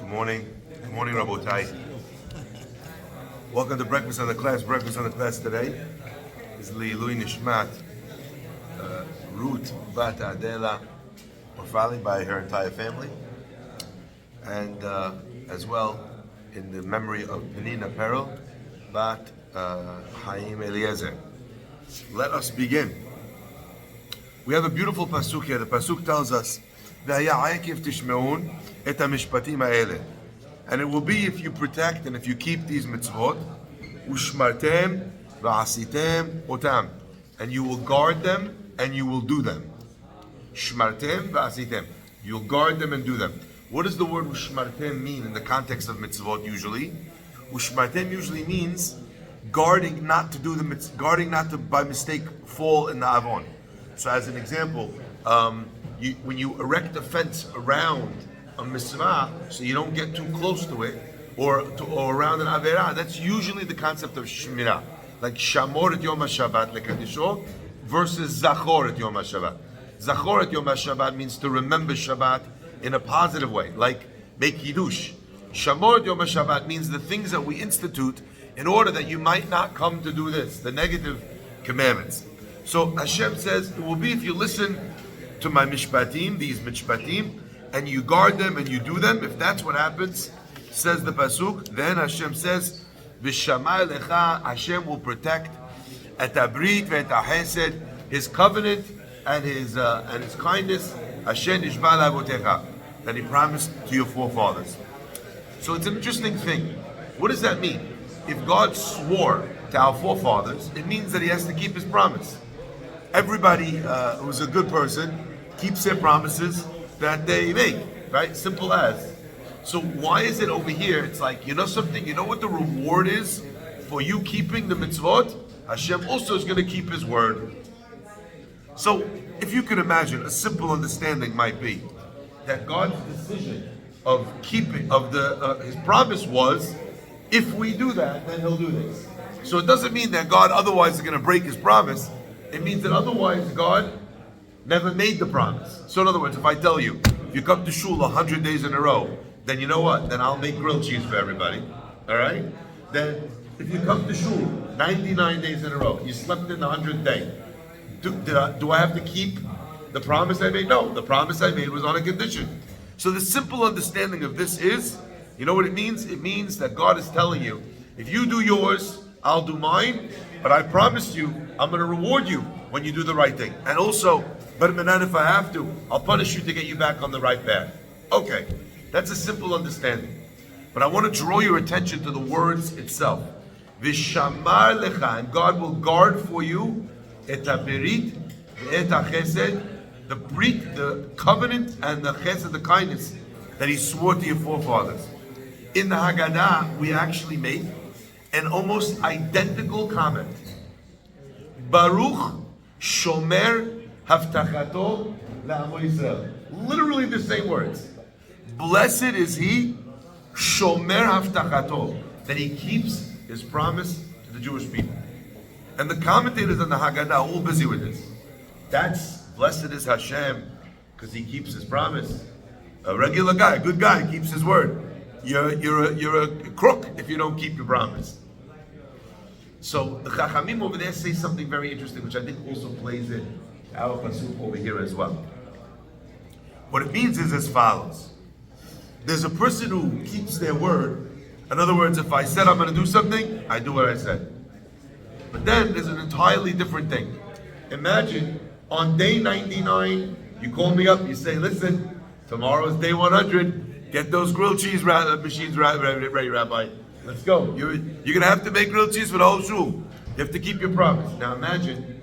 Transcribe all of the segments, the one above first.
Morning. Good morning, Rabotai. Welcome to Breakfast on the Class. Breakfast on the Class today is Li'ilui Nishmat Ruth Bat Adela Orfali by her entire family, and as well in the memory of Penina Perel Bat Chaim Eliezer. Let us begin. We have a beautiful pasuk here. The pasuk tells us, "V'haya Ekev tishmeun et hamishpatim ha'ele," and it will be if you protect and if you keep these mitzvot, ushmartem v'asitem otam, and you will guard them and you will do them. Shmartem v'asitem, you'll guard them and do them. What does the word ushmartem mean in the context of mitzvot usually? Ushmartem usually means guarding not to do the mitzvah, guarding not to by mistake fall in the avon. So as an example, when you erect a fence around a mitzvah, so you don't get too close to it, or around an averah, that's usually the concept of shmirah, like shamor et yom HaShabbat lekadisho versus zachor et yom HaShabbat. Zachor et yom HaShabbat means to remember Shabbat in a positive way, like make kiddush. Shamor et yom HaShabbat means the things that we institute in order that you might not come to do this, the negative commandments. So Hashem says, it will be if you listen to my mishpatim, these mishpatim, and you guard them and you do them. If that's what happens, says the pasuk, then Hashem says, V'shamai lecha, Hashem will protect et habrit ve'et ha'chesed, His covenant and His kindness, Hashem nishba la'avotecha, that He promised to your forefathers. So it's an interesting thing. What does that mean? If God swore to our forefathers, it means that He has to keep His promise. Everybody who's a good person keeps their promises that they make, right? Simple as. So why is it over here? It's like, you know something? You know what the reward is for you keeping the mitzvot? Hashem also is going to keep His word. So if you can imagine, a simple understanding might be that God's decision of keeping His promise was, if we do that, then He'll do this. So it doesn't mean that God otherwise is going to break His promise. It means that otherwise God never made the promise. So in other words, if I tell you, if you come to shul 100 days in a row, then you know what? Then I'll make grilled cheese for everybody. All right? Then if you come to shul 99 days in a row, you slept in the 100th day, do I have to keep the promise I made? No, the promise I made was on a condition. So the simple understanding of this is, you know what it means? It means that God is telling you, if you do yours, I'll do mine, but I promised you, I'm going to reward you when you do the right thing. And also, but if I have to, I'll punish you to get you back on the right path. Okay, that's a simple understanding. But I want to draw your attention to the words itself. V'shamar lecha, and God will guard for you et haberit ve'et ha'chesed, the brit, the covenant, and the chesed, the kindness that He swore to your forefathers. In the Haggadah, we actually make an almost identical comment. Baruch shomer havtachato le'amo Yisrael. Literally the same words. Blessed is he, shomer havtachato, that he keeps his promise to the Jewish people. And the commentators on the Haggadah are all busy with this. That's blessed is Hashem, because He keeps His promise. A regular guy, a good guy, keeps his word. You're a crook if you don't keep your promise. So the Chachamim over there say something very interesting, which I think also plays in our pasuk over here as well. What it means is as follows: there's a person who keeps their word. In other words, if I said I'm going to do something, I do what I said. But then there's an entirely different thing. Imagine on day 99, you call me up, you say, listen, tomorrow's day 100. Get those grilled cheese machines ready, Rabbi. Let's go. You're going to have to make grilled cheese for the whole shul. You have to keep your promise. Now imagine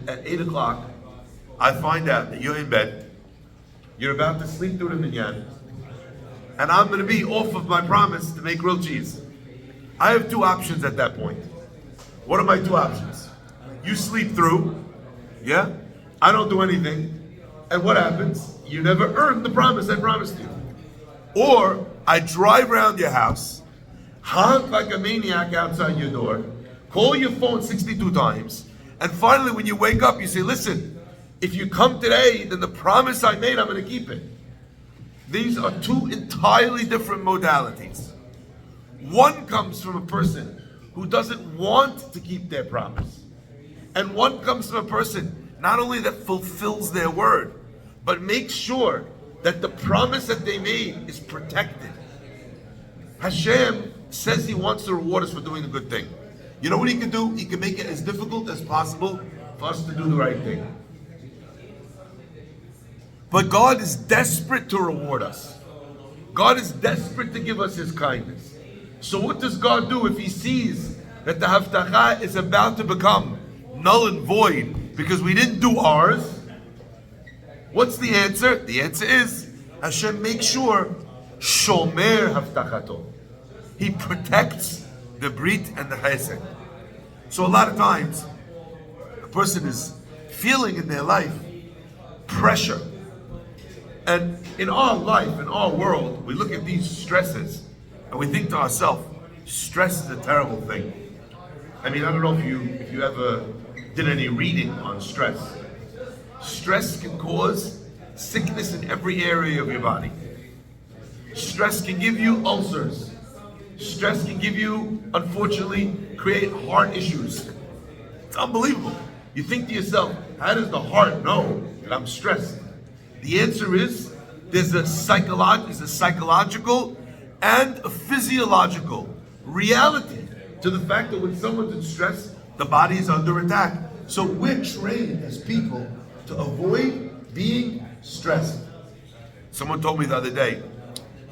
at 8 o'clock, I find out that you're in bed, you're about to sleep through the minyan, and I'm going to be off of my promise to make grilled cheese. I have two options at that point. What are my two options? You sleep through, yeah? I don't do anything. And what happens? You never earned the promise I promised you. Or I drive around your house, honk like a maniac outside your door, call your phone 62 times, and finally when you wake up, you say, listen, if you come today, then the promise I made, I'm going to keep it. These are two entirely different modalities. One comes from a person who doesn't want to keep their promise. And one comes from a person not only that fulfills their word, but makes sure that the promise that they made is protected. Hashem says He wants to reward us for doing a good thing. You know what He can do? He can make it as difficult as possible for us to do the right thing. But God is desperate to reward us. God is desperate to give us His kindness. So what does God do if He sees that the Haftarah is about to become null and void because we didn't do ours? What's the answer? The answer is Hashem makes sure Shomer Haftachato. He protects the Brit and the Chesed. So a lot of times, a person is feeling in their life pressure. And in our life, in our world, we look at these stresses and we think to ourselves, stress is a terrible thing. I mean, I don't know if you ever did any reading on stress. Stress can cause sickness in every area of your body. Stress can give you ulcers. Stress can give you, unfortunately, create heart issues. It's unbelievable. You think to yourself, how does the heart know that I'm stressed? The answer is, there's a psychological and a physiological reality to the fact that when someone's in stress, the body is under attack. So we're trained as people to avoid being stressed. Someone told me the other day,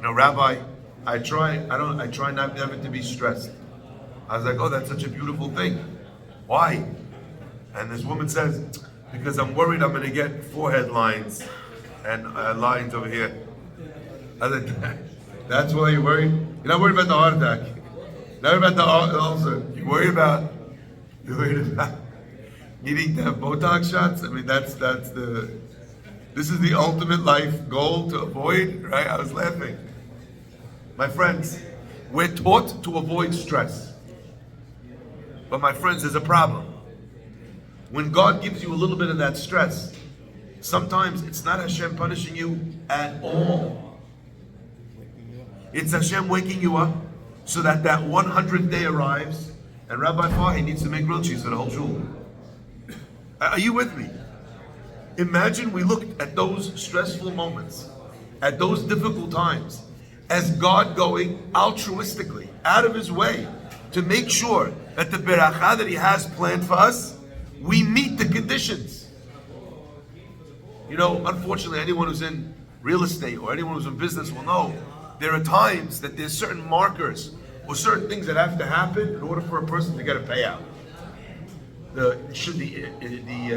Rabbi, I try not never to be stressed. I was like, oh, that's such a beautiful thing. Why? And this woman says, because I'm worried I'm going to get forehead lines and lines over here. I was like, that's why you're worried? You're not worried about the heart attack. Not about the ulcer. You're worried about needing to have Botox shots. I mean, this is the ultimate life goal to avoid, right? I was laughing. My friends, we're taught to avoid stress. But my friends, there's a problem. When God gives you a little bit of that stress, sometimes it's not Hashem punishing you at all. It's Hashem waking you up so that 100th day arrives and Rabbi Fahy needs to make grilled cheese for the whole shul. Are you with me? Imagine we looked at those stressful moments, at those difficult times, as God going altruistically out of His way to make sure that the beracha that He has planned for us, we meet the conditions. Unfortunately, anyone who's in real estate or anyone who's in business will know there are times that there's certain markers or certain things that have to happen in order for a person to get a payout. The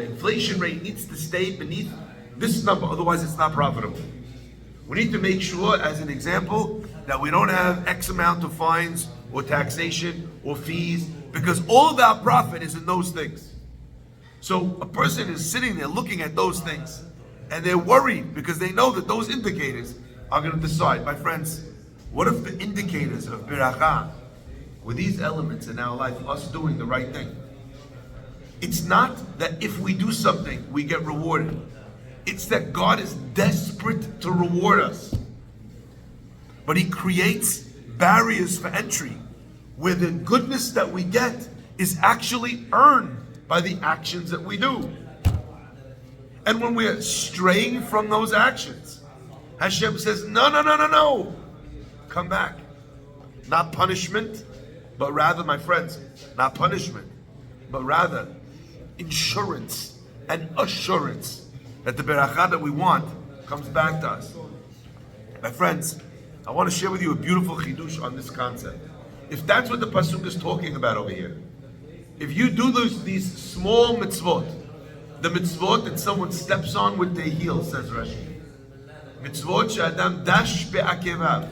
inflation rate needs to stay beneath this number, otherwise it's not profitable. We need to make sure, as an example, that we don't have X amount of fines or taxation or fees, because all of our profit is in those things. So a person is sitting there looking at those things, and they're worried because they know that those indicators are going to decide. My friends, what if the indicators of beracha were these elements in our life, us doing the right thing? It's not that if we do something, we get rewarded. It's that God is desperate to reward us. But He creates barriers for entry where the goodness that we get is actually earned by the actions that we do. And when we're straying from those actions, Hashem says, no. Come back. Not punishment, but rather, my friends, not punishment, but rather insurance and assurance that the beracha that we want comes back to us. My friends, I want to share with you a beautiful chidush on this concept. If that's what the pasuk is talking about over here, if you do these small mitzvot, the mitzvot that someone steps on with their heels, says Rashi, mitzvot she'adam dash be'akevav.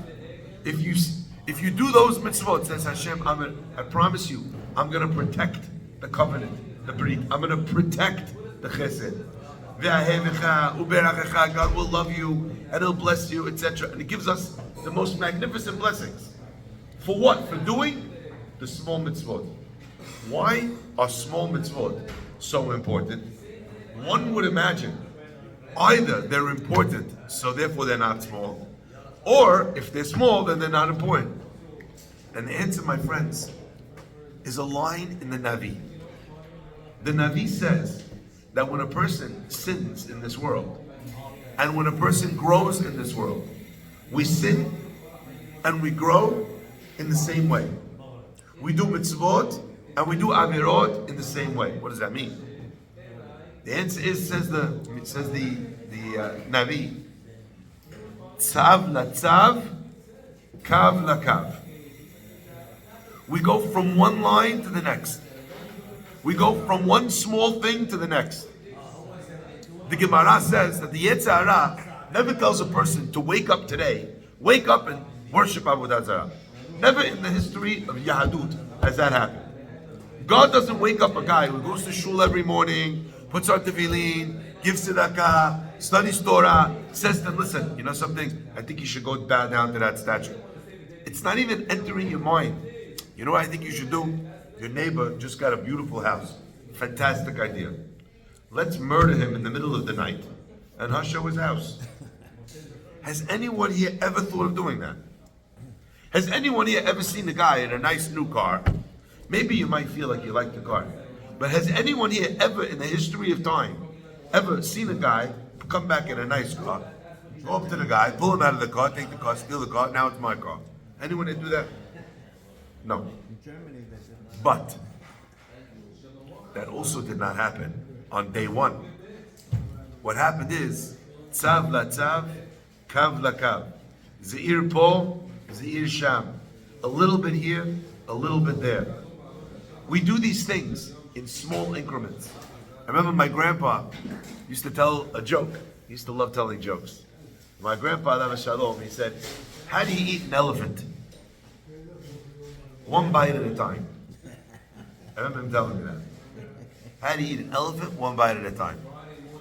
If you do those mitzvot, says Hashem, I promise you, I'm going to protect the covenant, the brit. I'm going to protect the chesed. God will love you and He'll bless you, etc. And He gives us the most magnificent blessings. For what? For doing the small mitzvot. Why are small mitzvot so important? One would imagine either they're important, so therefore they're not small, Or if they're small, then they're not important. And the answer, my friends, is a line in the Navi. The Navi says that when a person sins in this world, and when a person grows in this world, we sin and we grow in the same way. We do mitzvot and we do avirot in the same way. What does that mean? The answer is, says the Navi, tzav la tzav, kav la kav. We go from one line to the next. We go from one small thing to the next. The Gemara says that the Yetzer Hara never tells a person to wake up today, wake up and worship Avodah Zarah. Never in the history of Yahadut has that happened. God doesn't wake up a guy who goes to shul every morning, puts on tefillin, gives tzedakah, studies Torah, says to them, listen, you know something? I think you should go bow down to that statue. It's not even entering your mind. You know what I think you should do? Your neighbor just got a beautiful house. Fantastic idea. Let's murder him in the middle of the night and hush up his house. Has anyone here ever thought of doing that? Has anyone here ever seen a guy in a nice new car? Maybe you might feel like you like the car. But has anyone here ever in the history of time ever seen a guy come back in a nice car, go up to the guy, pull him out of the car, take the car, steal the car, now it's my car? Anyone here do that? No. But that also did not happen on day one. What happened is, tzav la tzav, kav la kav. Zeir po, zeir sham. A little bit here, a little bit there. We do these things in small increments. I remember my grandpa used to tell a joke. He used to love telling jokes. My grandpa, Alav Shalom, he said, how do you eat an elephant? One bite at a time. I remember him telling me that. How do you eat an elephant? One bite at a time.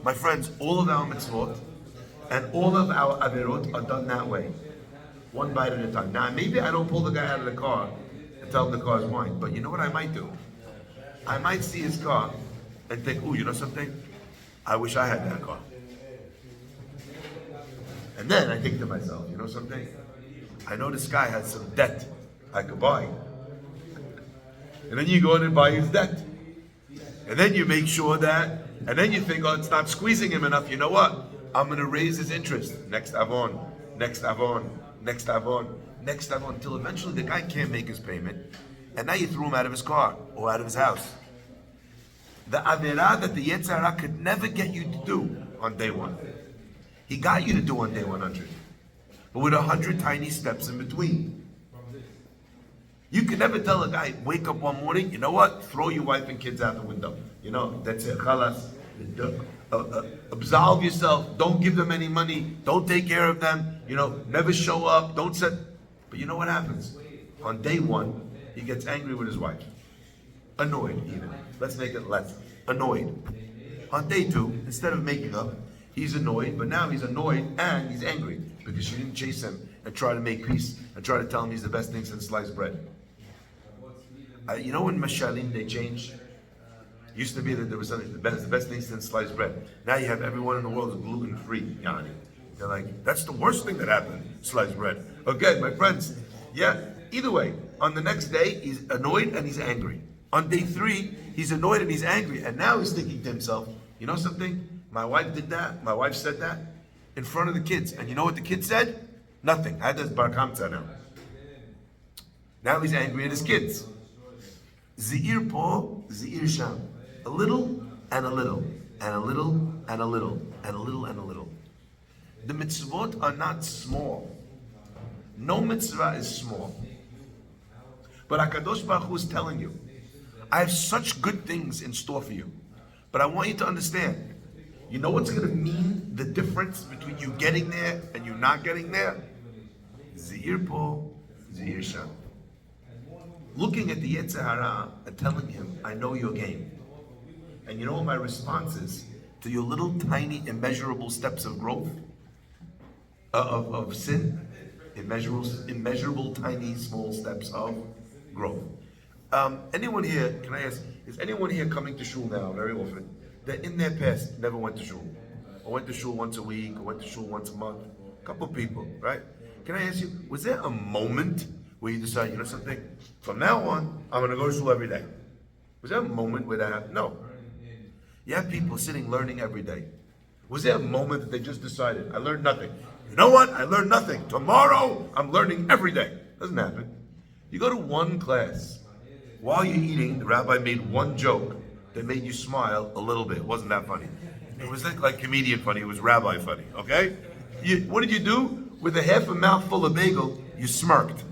My friends, all of our mitzvot and all of our avirot are done that way. One bite at a time. Now, maybe I don't pull the guy out of the car and tell him the car's mine, but you know what I might do? I might see his car and think, ooh, you know something? I wish I had that car. And then I think to myself, you know something? I know this guy has some debt I could buy. And then you go in and buy his debt. And then you make sure that, and then you think, oh, it's not squeezing him enough. You know what? I'm going to raise his interest. Next Avon, next Avon, next Avon, next Avon, until eventually the guy can't make his payment. And now you threw him out of his car or out of his house. The Avirah that the Yetzer Hara could never get you to do on day one. He got you to do on day 100. But with 100 tiny steps in between. You can never tell a guy, wake up one morning, you know what? Throw your wife and kids out the window. You know, that's it. Khalas. Absolve yourself. Don't give them any money. Don't take care of them. You know, never show up. Don't set. But you know what happens? On day one, he gets angry with his wife. Annoyed, even. Let's make it less. Annoyed. On day two, instead of making up, he's annoyed, but now he's annoyed and he's angry because she didn't chase him and try to make peace and try to tell him he's the best thing since sliced bread. You know when Mashalim they changed? Used to be that there was something the best thing since sliced bread. Now you have everyone in the world is gluten free. Yani. They're like, that's the worst thing that happened, sliced bread. Okay, my friends. Yeah. Either way, on the next day he's annoyed and he's angry. On day 3, he's annoyed and he's angry, and now he's thinking to himself, you know something? My wife did that. My wife said that in front of the kids, and you know what the kids said? Nothing. How does Bar Kamsa now? Now he's angry at his kids. Zeir po, zeir sham. A little and a little and a little and a little and a little and a little. The mitzvot are not small. No mitzvah is small. But HaKadosh Baruch Hu is telling you, I have such good things in store for you. But I want you to understand, you know what's going to mean the difference between you getting there and you not getting there? Zeir po, zeir sham. Looking at the Yetzer Hara and telling him, I know your game. And you know what my response is to your little tiny immeasurable steps of growth, of sin? Immeasurable tiny small steps of growth. Anyone here, can I ask, is anyone here coming to shul now very often that in their past never went to shul? Or went to shul once a week, or went to shul once a month? A couple of people, right? Can I ask you, was there a moment where you decided, you know something, from now on, I'm going to go to school every day? Was there a moment where that happened? No. You have people sitting learning every day. Was there a moment that they just decided, I learned nothing? You know what? I learned nothing. Tomorrow, I'm learning every day. Doesn't happen. You go to one class. While you're eating, the rabbi made one joke that made you smile a little bit. It wasn't that funny. It was like comedian funny. It was rabbi funny, okay? What did you do? With a half a mouthful of bagel, you smirked.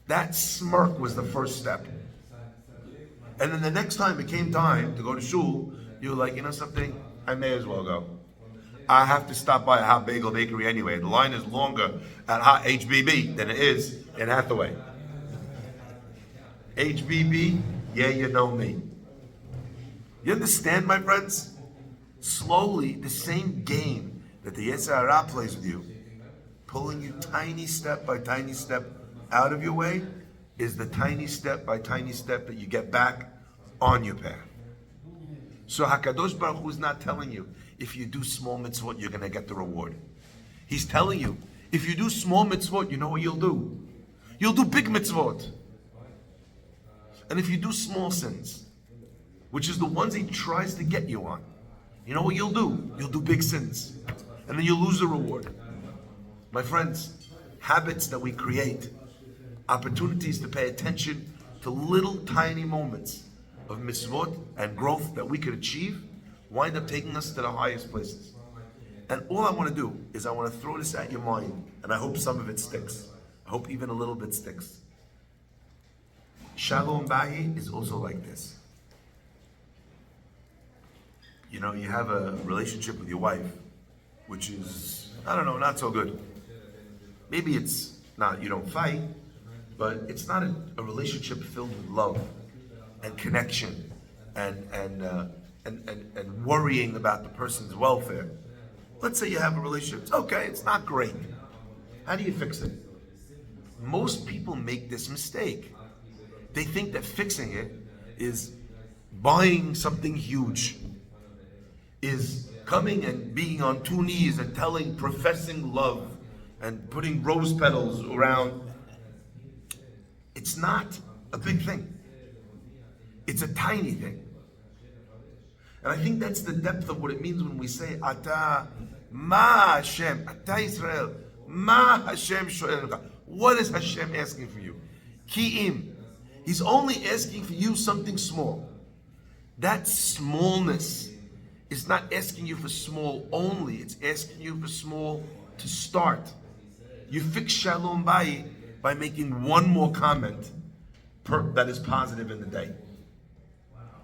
That smirk was the first step. And then the next time it came time to go to shul, you were like, you know something? I may as well go. I have to stop by a Hot Bagel Bakery anyway. The line is longer at Hot HBB than it is in Hathaway. HBB, yeah, you know me. You understand, my friends? Slowly, the same game that the Yetzer Hara plays with you, pulling you tiny step by tiny step out of your way, is the tiny step by tiny step that you get back on your path. So HaKadosh Baruch Hu is not telling you, if you do small mitzvot, you're going to get the reward. He's telling you, if you do small mitzvot, you know what you'll do? You'll do big mitzvot. And if you do small sins, which is the ones he tries to get you on, you know what you'll do? You'll do big sins. And then you'll lose the reward. My friends, habits that we create, opportunities to pay attention to little tiny moments of mitzvot and growth that we could achieve, wind up taking us to the highest places. And all I want to do is I want to throw this at your mind, and I hope some of it sticks. I hope even a little bit sticks. Shalom Bayit is also like this. You know, you have a relationship with your wife, which is, I don't know, not so good. Maybe it's not, you don't fight, but it's not a relationship filled with love and connection and worrying about the person's welfare. Let's say you have a relationship. It's okay, it's not great. How do you fix it? Most people make this mistake. They think that fixing it is buying something huge, is coming and being on two knees and professing love and putting rose petals around. It's not a big thing. It's a tiny thing. And I think that's the depth of what it means when we say, Ata Ma Hashem, Ata Israel, Ma Hashem shoel. What is Hashem asking for you? Ki'im. He's only asking for you something small. That smallness is not asking you for small only, it's asking you for small to start. You fix Shalom Bayit by making one more comment that is positive in the day.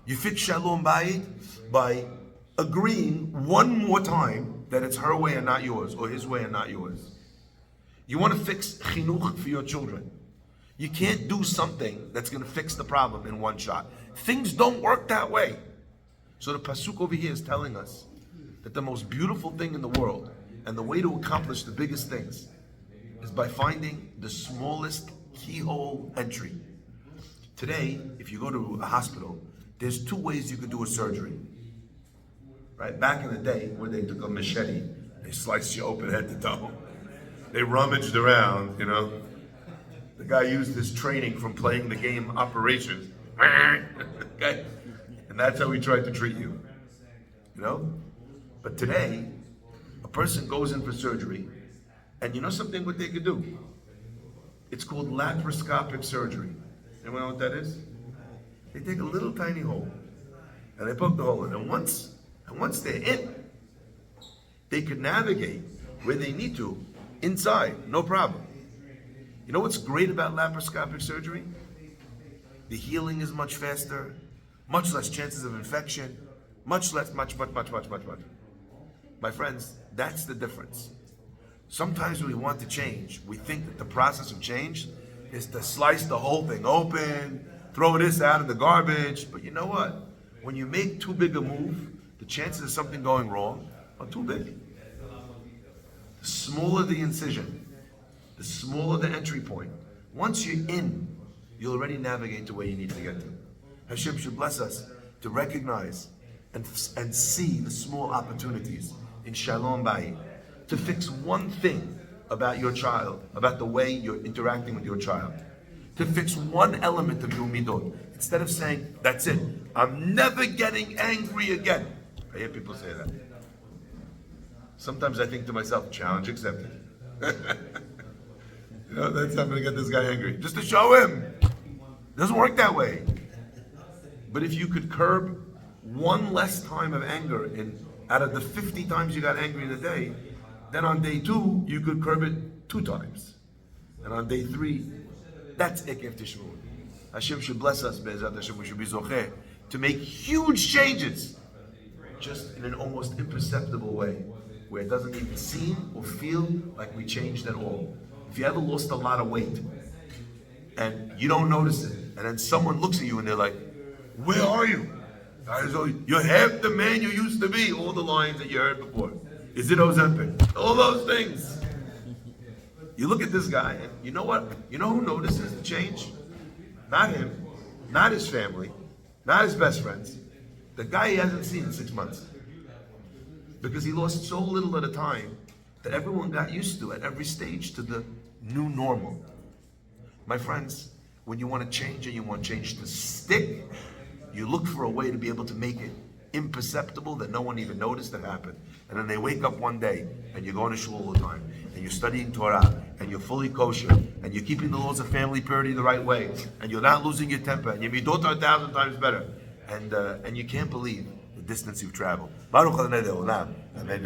You fix Shalom Bayit by agreeing one more time that it's her way and not yours, or his way and not yours. You want to fix chinuch for your children. You can't do something that's going to fix the problem in one shot. Things don't work that way. So the pasuk over here is telling us that the most beautiful thing in the world and the way to accomplish the biggest things is by finding the smallest keyhole entry. Today, if you go to a hospital, there's two ways you could do a surgery. Right? Back in the day, where they took a machete, they sliced you open head to toe. They rummaged around, you know. The guy used his training from playing the game Operation. Okay? And that's how he tried to treat you. You know? But today, a person goes in for surgery, and you know something what they could do? It's called laparoscopic surgery. Anyone know what that is? They take a little tiny hole, and they poke the hole in. And once they're in, they could navigate where they need to, inside, no problem. You know what's great about laparoscopic surgery? The healing is much faster, much less chances of infection, much. My friends, that's the difference. Sometimes when we want to change, we think that the process of change is to slice the whole thing open, throw this out in the garbage. But you know what? When you make too big a move, the chances of something going wrong are too big. The smaller the incision, the smaller the entry point. Once you're in, you'll already navigate to where you need to get to. Hashem should bless us to recognize and see the small opportunities in Shalom Bayit, to fix one thing about your child, about the way you're interacting with your child, to fix one element of your midot, instead of saying, that's it, I'm never getting angry again. I hear people say that. Sometimes I think to myself, challenge accepted. That's I'm going to get this guy angry. Just to show him. It doesn't work that way. But if you could curb one less time of anger out of the 50 times you got angry in a day, then on day 2, you could curb it 2 times. And on day 3, that's Ekev Tishmud. Hashem should bless us, Be'ezat Hashem, we should be zocheh to make huge changes, just in an almost imperceptible way, where it doesn't even seem or feel like we changed at all. If you ever lost a lot of weight, and you don't notice it, and then someone looks at you and they're like, where are you? You're half the man you used to be. All the lines that you heard before. Is it Ozempic? All those things. You look at this guy, and you know what? You know who notices the change? Not him, not his family, not his best friends. The guy he hasn't seen in 6 months. Because he lost so little at a time that everyone got used to at every stage to the new normal. My friends, when you want to change and you want change to stick, you look for a way to be able to make it imperceptible, that no one even noticed it happened. And then they wake up one day and you're going to shul all the time and you're studying Torah and you're fully kosher and you're keeping the laws of family purity the right way and you're not losing your temper and your midot are 1,000 times better, and you can't believe the distance you've traveled. Baruch Adonai Le'olam. Amen.